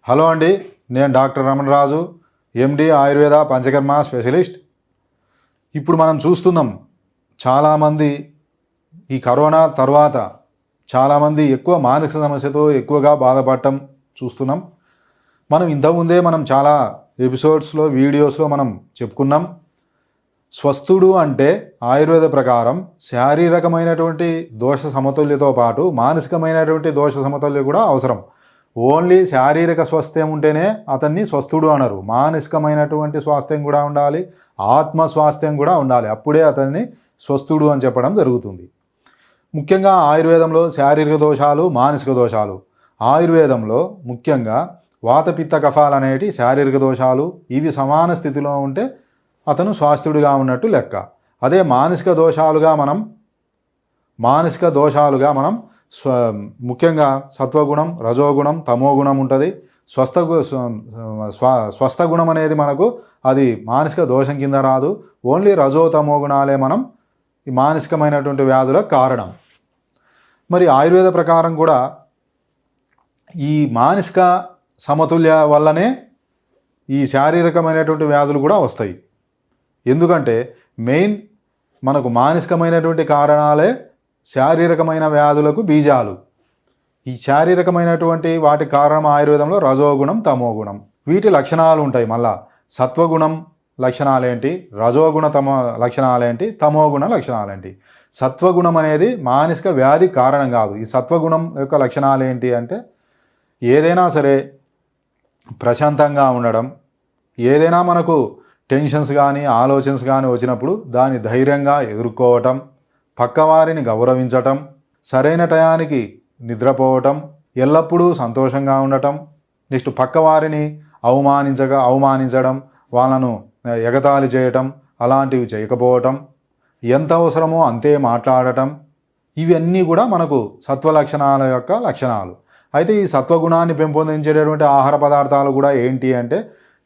Hello అండి, నేను doctor Ramana Raju, ఎండి Ayurveda panchakarma specialist. ఇప్పుడు మనం చూస్తున్నాం చాలామంది ఈ కరోనా తర్వాత చాలామంది ఎక్కువ మానసిక సమస్యతో ఎక్కువగా బాధపడటం చూస్తున్నాం. మనం ఇంతకుముందే చాలా ఎపిసోడ్స్లో వీడియోస్లో మనం చెప్పుకున్నాం. స్వస్థుడు అంటే ఆయుర్వేద ప్రకారం శారీరకమైనటువంటి దోష సమతుల్యతో పాటు మానసికమైనటువంటి దోష సమతుల్య కూడా అవసరం. ఓన్లీ శారీరక స్వాస్థ్యం ఉంటేనే అతన్ని స్వస్థుడు అనరు. మానసికమైనటువంటి స్వాస్థ్యం కూడా ఉండాలి, ఆత్మ స్వాస్థ్యం కూడా ఉండాలి. అప్పుడే అతన్ని స్వస్థుడు అని చెప్పడం జరుగుతుంది. ముఖ్యంగా ఆయుర్వేదంలో శారీరక దోషాలు, మానసిక దోషాలు. ఆయుర్వేదంలో ముఖ్యంగా వాతపిత్త కఫాలు అనేటి శారీరక దోషాలు. ఇవి సమాన స్థితిలో ఉంటే అతను స్వాస్థ్యుడిగా ఉన్నట్టు లెక్క. అదే మానసిక దోషాలుగా మనం ముఖ్యంగా సత్వగుణం, రజోగుణం, తమోగుణం ఉంటుంది. స్వస్థ గుణం అనేది మనకు అది మానసిక దోషం కింద రాదు. ఓన్లీ రజో తమో గుణాలే మనం ఈ మానసికమైనటువంటి వ్యాధులకు కారణం. మరి ఆయుర్వేద ప్రకారం కూడా ఈ మానసిక సమతుల్య వల్లనే ఈ శారీరకమైనటువంటి వ్యాధులు కూడా వస్తాయి. ఎందుకంటే మెయిన్ మనకు మానసికమైనటువంటి కారణాలే శారీరకమైన వ్యాధులకు బీజాలు. ఈ శారీరకమైనటువంటి వాటి కారణం ఆయుర్వేదంలో రజోగుణం, తమోగుణం. వీటి లక్షణాలు ఉంటాయి. మళ్ళా సత్వగుణం లక్షణాలేంటి, రజోగుణ లక్షణాలేంటి, తమోగుణ లక్షణాలేంటి. సత్వగుణం అనేది మానసిక వ్యాధి కారణం కాదు. ఈ సత్వగుణం యొక్క లక్షణాలు ఏంటి అంటే ఏదైనా సరే ప్రశాంతంగా ఉండడం, ఏదైనా మనకు టెన్షన్స్ కానీ ఆలోచనస్ కానీ వచ్చినప్పుడు దాన్ని ధైర్యంగా ఎదుర్కోవటం, పక్కవారిని గౌరవించటం, సరైన టయానికి నిద్రపోవటం, ఎల్లప్పుడూ సంతోషంగా ఉండటం, నెక్స్ట్ పక్కవారిని అవమానించడం, వాళ్ళను ఎగతాళి చేయటం, అలాంటివి చేయకపోవటం, ఎంత అవసరమో అంతే మాట్లాడటం, ఇవన్నీ కూడా మనకు సత్వ లక్షణాల యొక్క లక్షణాలు. అయితే ఈ సత్వగుణాన్ని పెంపొందించేటటువంటి ఆహార పదార్థాలు కూడా ఏంటి అంటే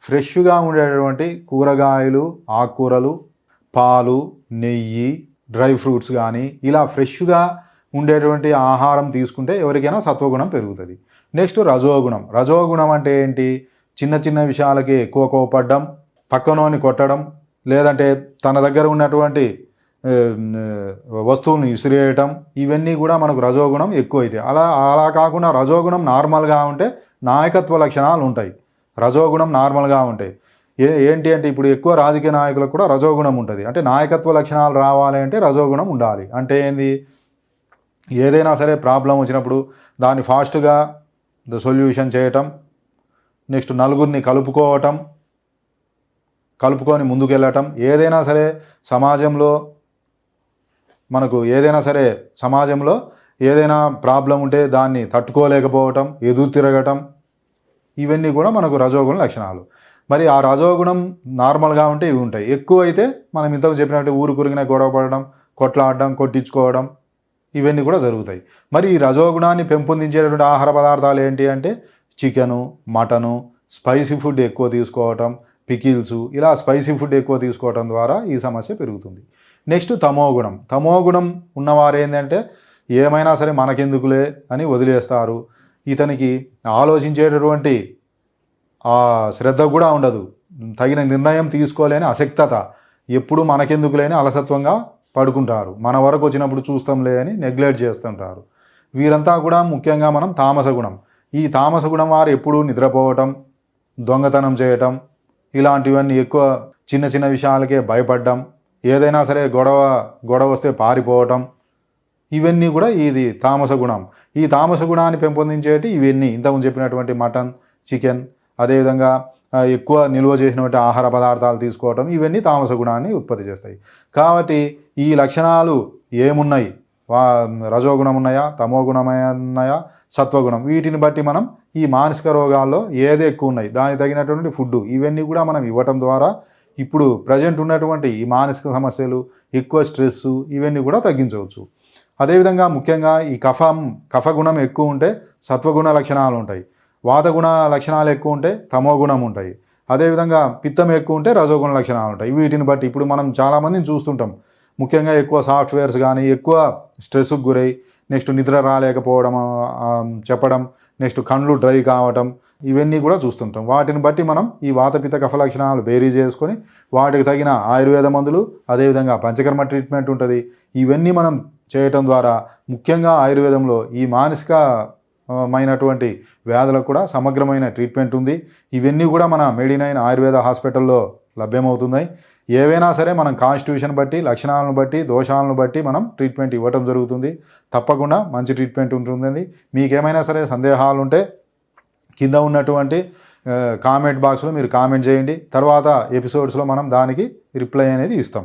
ఫ్రెష్గా ఉండేటటువంటి కూరగాయలు, ఆకుకూరలు, పాలు, నెయ్యి, డ్రై ఫ్రూట్స్ కానీ ఇలా ఫ్రెష్గా ఉండేటువంటి ఆహారం తీసుకుంటే ఎవరికైనా సత్వగుణం పెరుగుతుంది. నెక్స్ట్ రజోగుణం. రజోగుణం అంటే ఏంటి? చిన్న చిన్న విషయాలకి ఎక్కువ కోపడ్డం, పక్కనోని కొట్టడం, లేదంటే తన దగ్గర ఉన్నటువంటి వస్తువులను విసిరేయటం, ఇవన్నీ కూడా మనకు రజోగుణం ఎక్కువైతే. అలా కాకుండా రజోగుణం నార్మల్గా ఉంటే నాయకత్వ లక్షణాలు ఉంటాయి. రజోగుణం నార్మల్గా ఉంటాయి. ఏంటి అంటే ఇప్పుడు ఎక్కువ రాజకీయ నాయకులకు కూడా రజోగుణం ఉంటుంది. అంటే నాయకత్వ లక్షణాలు రావాలి అంటే రజోగుణం ఉండాలి. అంటే ఏంది? ఏదైనా సరే ప్రాబ్లం వచ్చినప్పుడు దాన్ని ఫాస్ట్గా సొల్యూషన్ చేయటం, నెక్స్ట్ నలుగురిని కలుపుకొని ముందుకెళ్ళటం, ఏదైనా సరే సమాజంలో ఏదైనా ప్రాబ్లం ఉంటే దాన్ని తట్టుకోలేకపోవటం, ఎదురు తిరగటం, ఇవన్నీ కూడా మనకు రజోగుణ లక్షణాలు. మరి ఆ రజోగుణం నార్మల్గా ఉంటే ఇవి ఉంటాయి. ఎక్కువ అయితే మనం ఇంతకు చెప్పినట్టు ఊరు కురిగిన గొడవ పడడం, కొట్లాడడం, కొట్టించుకోవడం, ఇవన్నీ కూడా జరుగుతాయి. మరి ఈ రజోగుణాన్ని పెంపొందించేటటువంటి ఆహార పదార్థాలు ఏంటి అంటే చికెను, మటను, స్పైసీ ఫుడ్ ఎక్కువ తీసుకోవటం, పికిల్స్, ఇలా స్పైసీ ఫుడ్ ఎక్కువ తీసుకోవటం ద్వారా ఈ సమస్య పెరుగుతుంది. నెక్స్ట్ తమోగుణం. తమోగుణం ఉన్నవారు ఏంటంటే ఏమైనా సరే మనకెందుకులే అని వదిలేస్తారు. ఇతనికి ఆలోచించేటటువంటి ఆ శ్రద్ధ కూడా ఉండదు. తగిన నిర్ణయం తీసుకోలేని అశక్తత, ఎప్పుడు మనకెందుకులేని అలసత్వంగా పడుకుంటారు. మన వరకు వచ్చినప్పుడు చూస్తాంలే అని నెగ్లెక్ట్ చేస్తుంటారు. వీరంతా కూడా ముఖ్యంగా మనం తామస గుణం. ఈ తామస గుణం వారు ఎప్పుడూ నిద్రపోవటం, దొంగతనం చేయటం, ఇలాంటివన్నీ ఎక్కువ చిన్న చిన్న విషయాలకే భయపడడం, ఏదైనా సరే గొడవ వస్తే పారిపోవటం, ఇవన్నీ కూడా ఇది తామస గుణం. ఈ తామస గుణాన్ని పెంపొందించేటి ఇవన్నీ ఇంతకుముందు చెప్పినటువంటి మటన్, చికెన్, అదేవిధంగా ఎక్కువ నిల్వ చేసినటువంటి ఆహార పదార్థాలు తీసుకోవటం, ఇవన్నీ తామస గుణాన్ని ఉత్పత్తి చేస్తాయి. కాబట్టి ఈ లక్షణాలు ఏమున్నాయి? రజోగుణం ఉన్నాయా, తమోగుణం ఉన్నాయా, సత్వగుణం, వీటిని బట్టి మనం ఈ మానసిక రోగాల్లో ఏది ఎక్కువ ఉన్నాయి దానికి తగినటువంటి ఫుడ్ ఇవన్నీ కూడా మనం ఇవ్వటం ద్వారా ఇప్పుడు ప్రజెంట్ ఉన్నటువంటి ఈ మానసిక సమస్యలు, ఎక్కువ స్ట్రెస్, ఇవన్నీ కూడా తగ్గించవచ్చు. అదేవిధంగా ముఖ్యంగా ఈ కఫగుణం ఎక్కువ ఉంటే సత్వగుణ లక్షణాలు ఉంటాయి, వాతగుణ లక్షణాలు ఎక్కువ ఉంటే తమోగుణం ఉంటాయి, అదేవిధంగా పిత్తం ఎక్కువ ఉంటే రజోగుణ లక్షణాలు ఉంటాయి. వీటిని బట్టి ఇప్పుడు మనం చాలామందిని చూస్తుంటాం. ముఖ్యంగా ఎక్కువ సాఫ్ట్వేర్స్ కానీ ఎక్కువ స్ట్రెస్కు గురై నెక్స్ట్ నిద్ర రాలేకపోవడం చెప్పడం, నెక్స్ట్ కళ్ళు డ్రై కావటం, ఇవన్నీ కూడా చూస్తుంటాం. వాటిని బట్టి మనం ఈ వాతపిత్త కఫ లక్షణాలు బేరీ చేసుకొని వాటికి తగిన ఆయుర్వేద మందులు, అదేవిధంగా పంచకర్మ ట్రీట్మెంట్ ఉంటుంది. ఇవన్నీ మనం చేయటం ద్వారా ముఖ్యంగా ఆయుర్వేదంలో ఈ మానసికమైనటువంటి వ్యాధులకు కూడా సమగ్రమైన ట్రీట్మెంట్ ఉంది. ఇవన్నీ కూడా మన మెడి9 ఆయుర్వేద హాస్పిటల్లో లభ్యమవుతున్నాయి. ఏవైనా సరే మనం కాన్స్టిట్యూషన్ బట్టి, లక్షణాలను బట్టి, దోషాలను బట్టి మనం ట్రీట్మెంట్ ఇవ్వటం జరుగుతుంది. తప్పకుండా మంచి ట్రీట్మెంట్ ఉంటుందండి. మీకేమైనా సరే సందేహాలు ఉంటే కింద ఉన్నటువంటి కామెంట్ బాక్స్లో మీరు కామెంట్ చేయండి. తర్వాత ఎపిసోడ్స్లో మనం దానికి రిప్లై అనేది ఇస్తాం.